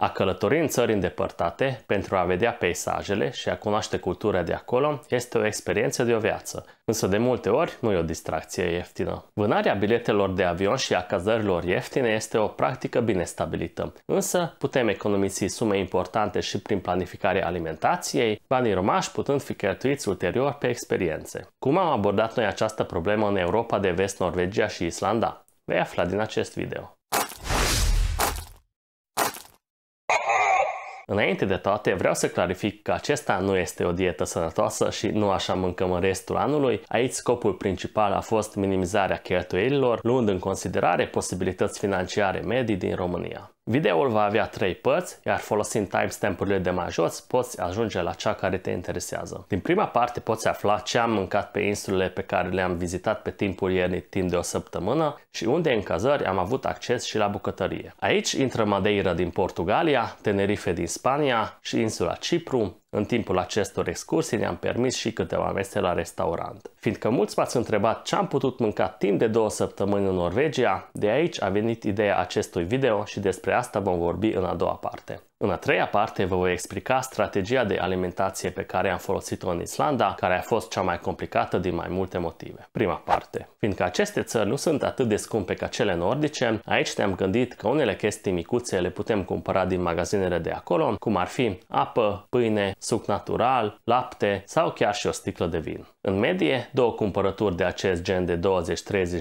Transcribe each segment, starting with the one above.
A călători în țări îndepărtate pentru a vedea peisajele și a cunoaște cultura de acolo este o experiență de o viață, însă de multe ori nu e o distracție ieftină. Vânarea biletelor de avion și a cazărilor ieftine este o practică bine stabilită, însă putem economisi sume importante și prin planificarea alimentației, banii rămași putând fi cheltuiți ulterior pe experiențe. Cum am abordat noi această problemă în Europa de Vest, Norvegia și Islanda? Vei afla din acest video. Înainte de toate, vreau să clarific că acesta nu este o dietă sănătoasă și nu așa mâncăm în restul anului. Aici scopul principal a fost minimizarea cheltuielilor, luând în considerare posibilități financiare medii din România. Videoul va avea 3 părți, iar folosind timestamp-urile de mai jos, poți ajunge la cea care te interesează. Din prima parte poți afla ce am mâncat pe insulele pe care le-am vizitat pe timpul iernii timp de o săptămână și unde în cazări am avut acces și la bucătărie. Aici intră Madeira din Portugalia, Tenerife din Spania și insula Cipru. În timpul acestor excursii ne-am permis și câteva mese la restaurant. Fiindcă mulți m-ați întrebat ce am putut mânca timp de 2 săptămâni în Norvegia, de aici a venit ideea acestui video și despre asta vom vorbi în a doua parte. În a treia parte vă voi explica strategia de alimentație pe care am folosit-o în Islanda, care a fost cea mai complicată din mai multe motive. Prima parte. Fiindcă aceste țări nu sunt atât de scumpe ca cele nordice, aici ne-am gândit că unele chestii micuțe le putem cumpăra din magazinele de acolo, cum ar fi apă, pâine, suc natural, lapte sau chiar și o sticlă de vin. În medie, 2 cumpărături de acest gen de 20-30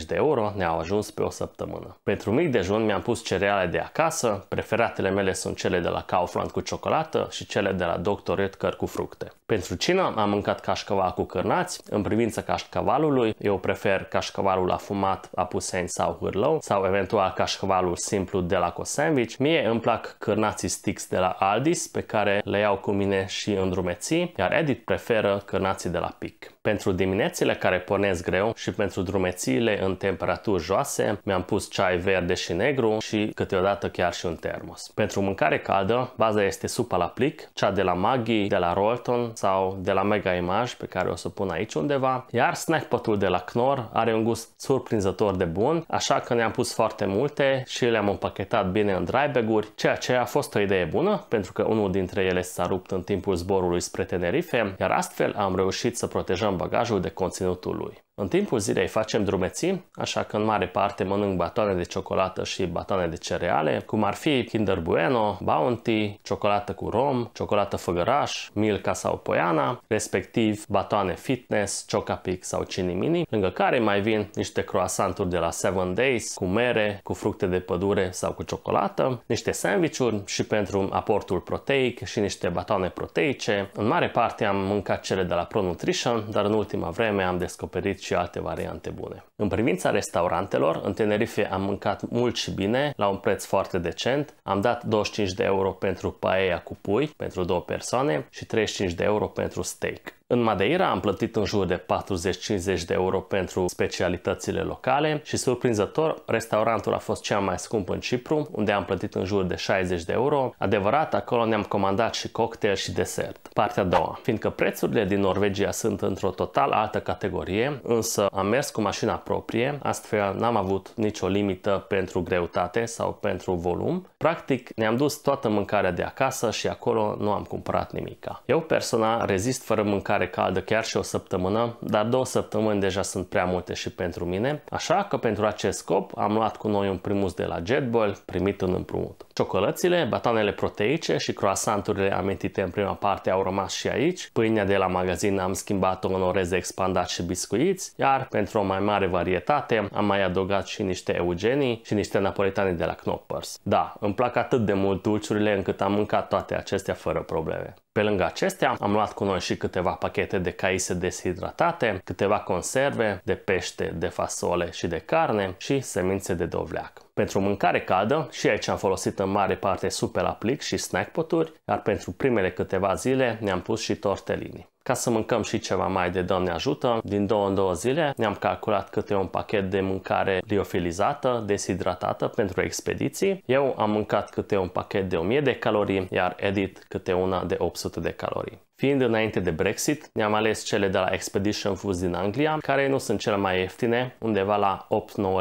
de euro ne-au ajuns pe o săptămână. Pentru mic dejun mi-am pus cereale de acasă, preferatele mele sunt cele de la Kaufland cu ciocolată și cele de la Dr. Oetker cu fructe. Pentru cină am mâncat cașcaval cu cârnați. În privința cașcavalului, eu prefer cașcavalul afumat, apuseni sau hârlău sau eventual cașcavalul simplu de la Sandwich. Mie îmi plac cârnații sticks de la Aldis, pe care le iau cu mine și în drumeții, iar Edith preferă cârnații de la Pic. Pentru diminețile care pornesc greu și pentru drumețiile în temperaturi joase, mi-am pus ceai verde și negru și câteodată chiar și un termos. Pentru mâncare caldă, baza este supa la plic, cea de la Maggi, de la Rolton sau de la Mega Image, pe care o să pun aici undeva, iar snack pot-ul de la Knorr are un gust surprinzător de bun, așa că ne-am pus foarte multe și le-am împachetat bine în dry bag-uri, ceea ce a fost o idee bună, pentru că unul dintre ele s-a rupt în timpul zborului spre Tenerife, iar astfel am reușit să protejăm bagajul de conținutul lui. În timpul zilei facem drumeții, așa că în mare parte mănânc batoane de ciocolată și batoane de cereale, cum ar fi Kinder Bueno, Bounty, ciocolată cu rom, ciocolată făgăraș, Milka sau Poiana, respectiv batoane fitness, Chocapic sau Cinimini, lângă care mai vin niște croissanturi de la 7 Days, cu mere, cu fructe de pădure sau cu ciocolată, niște sandvișuri și pentru aportul proteic și niște batoane proteice. În mare parte am mâncat cele de la Pro Nutrition, dar în ultima vreme am descoperit și alte variante bune. În privința restaurantelor, în Tenerife am mâncat mult și bine, la un preț foarte decent. Am dat 25 de euro pentru paella cu pui, pentru 2 persoane, și 35 de euro pentru steak. În Madeira am plătit în jur de 40-50 de euro pentru specialitățile locale și, surprinzător, restaurantul a fost cel mai scump în Cipru, unde am plătit în jur de 60 de euro. Adevărat, acolo ne-am comandat și cocktail și desert. Partea a doua. Fiindcă prețurile din Norvegia sunt într-o total altă categorie, însă am mers cu mașina proprie, astfel n-am avut nicio limită pentru greutate sau pentru volum. Practic, ne-am dus toată mâncarea de acasă și acolo nu am cumpărat nimica. Eu personal rezist fără mâncare caldă chiar și o săptămână, dar 2 săptămâni deja sunt prea multe și pentru mine, așa că pentru acest scop am luat cu noi un primus de la Jetboil primit în împrumut. Ciocolățile, batoanele proteice și croissanturile amintite în prima parte au rămas și aici. Pâinea de la magazin am schimbat-o în orez expandat și biscuiți, iar pentru o mai mare varietate am mai adăugat și niște eugenii și niște napolitani de la Knoppers. Da, îmi plac atât de mult dulciurile încât am mâncat toate acestea fără probleme. Pe lângă acestea, am luat cu noi și câteva pachete de caise deshidratate, câteva conserve de pește, de fasole și de carne și semințe de dovleac. Pentru mâncare caldă, și aici am folosit în mare parte supe la plic și snack poturi, iar pentru primele câteva zile ne-am pus și tortellini. Ca să mâncăm și ceva mai de Doamne ajută, din 2 în 2 zile ne-am calculat câte un pachet de mâncare liofilizată, deshidratată pentru expediții. Eu am mâncat câte un pachet de 1000 de calorii, iar Edith câte una de 800 de calorii. Fiind înainte de Brexit, ne-am ales cele de la Expedition Foods din Anglia, care nu sunt cele mai ieftine, undeva la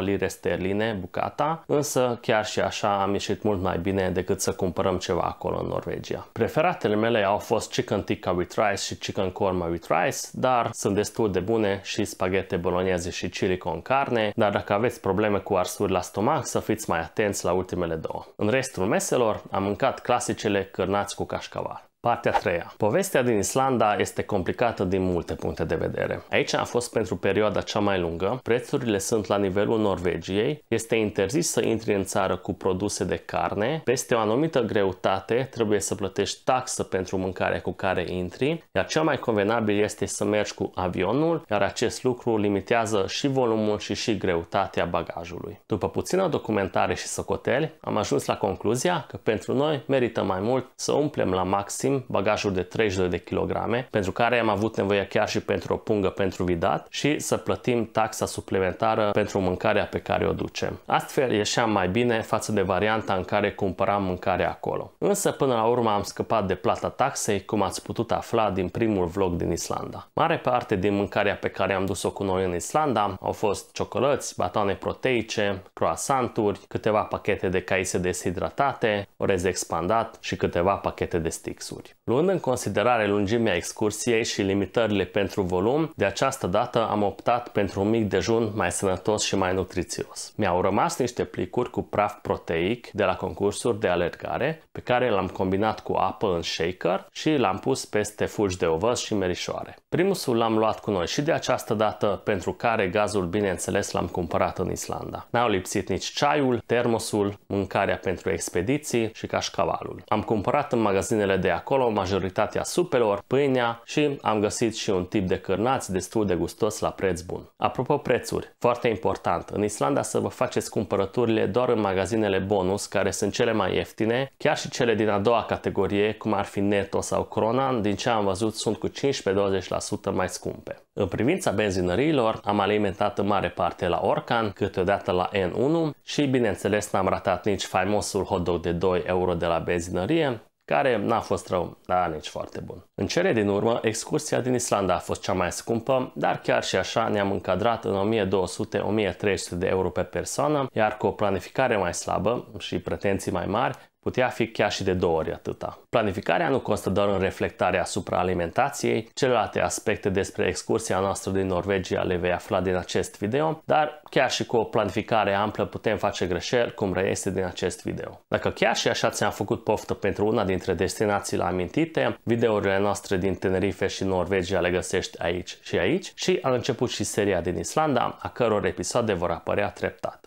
8-9 lire sterline bucata, însă chiar și așa am ieșit mult mai bine decât să cumpărăm ceva acolo în Norvegia. Preferatele mele au fost chicken tikka with rice și chicken korma with rice, dar sunt destul de bune și spaghete bolognese și chili con carne, dar dacă aveți probleme cu arsuri la stomac, să fiți mai atenți la ultimele două. În restul meselor am mâncat clasicele cârnați cu cașcaval. Partea a treia. Povestea din Islanda este complicată din multe puncte de vedere. Aici a fost pentru perioada cea mai lungă, prețurile sunt la nivelul Norvegiei, este interzis să intri în țară cu produse de carne, peste o anumită greutate trebuie să plătești taxă pentru mâncarea cu care intri, iar cel mai convenabil este să mergi cu avionul, iar acest lucru limitează și volumul și greutatea bagajului. După puțină documentare și socoteli, am ajuns la concluzia că pentru noi merită mai mult să umplem la maxim bagajul de 32 de kilograme, pentru care am avut nevoie chiar și pentru o pungă pentru vidat și să plătim taxa suplimentară pentru mâncarea pe care o ducem. Astfel ieșeam mai bine față de varianta în care cumpăram mâncarea acolo. Însă până la urmă am scăpat de plata taxei, cum ați putut afla din primul vlog din Islanda. Mare parte din mâncarea pe care am dus-o cu noi în Islanda au fost ciocolăți, batoane proteice, croissanturi, câteva pachete de caise deshidratate, orez expandat și câteva pachete de stixuri. Luând în considerare lungimea excursiei și limitările pentru volum, de această dată am optat pentru un mic dejun mai sănătos și mai nutrițios. Mi-au rămas niște plicuri cu praf proteic de la concursuri de alergare, pe care l-am combinat cu apă în shaker și l-am pus peste fulgi de ovăz și merișoare. Primusul l-am luat cu noi și de această dată, pentru care gazul, bineînțeles, l-am cumpărat în Islanda. N-au lipsit nici ceaiul, termosul, mâncarea pentru expediții și cașcavalul. Am cumpărat în magazinele de acolo majoritatea supelor, pâinea și am găsit și un tip de cârnați destul de gustos la preț bun. Apropo prețuri, foarte important, în Islanda să vă faceți cumpărăturile doar în magazinele bonus, care sunt cele mai ieftine, chiar și cele din a doua categorie, cum ar fi Netto sau Kronan, din ce am văzut sunt cu 15-20% mai scumpe. În privința benzinăriilor, am alimentat în mare parte la Orcan, câteodată la N1 și bineînțeles n-am ratat nici faimosul hotdog de 2 euro de la benzinărie, care n-a fost rău, dar nici foarte bun. În cele din urmă, excursia din Islanda a fost cea mai scumpă, dar chiar și așa ne-am încadrat în 1200-1300 de euro pe persoană, iar cu o planificare mai slabă și pretenții mai mari, putea fi chiar și de 2 ori atâta. Planificarea nu constă doar în reflectarea asupra alimentației, celelalte aspecte despre excursia noastră din Norvegia le vei afla din acest video, dar chiar și cu o planificare amplă putem face greșeli, cum reiese din acest video. Dacă chiar și așa ți-am făcut poftă pentru una dintre destinațiile amintite, videourile noastre din Tenerife și Norvegia le găsești aici și aici și a început și seria din Islanda, a căror episoade vor apărea treptat.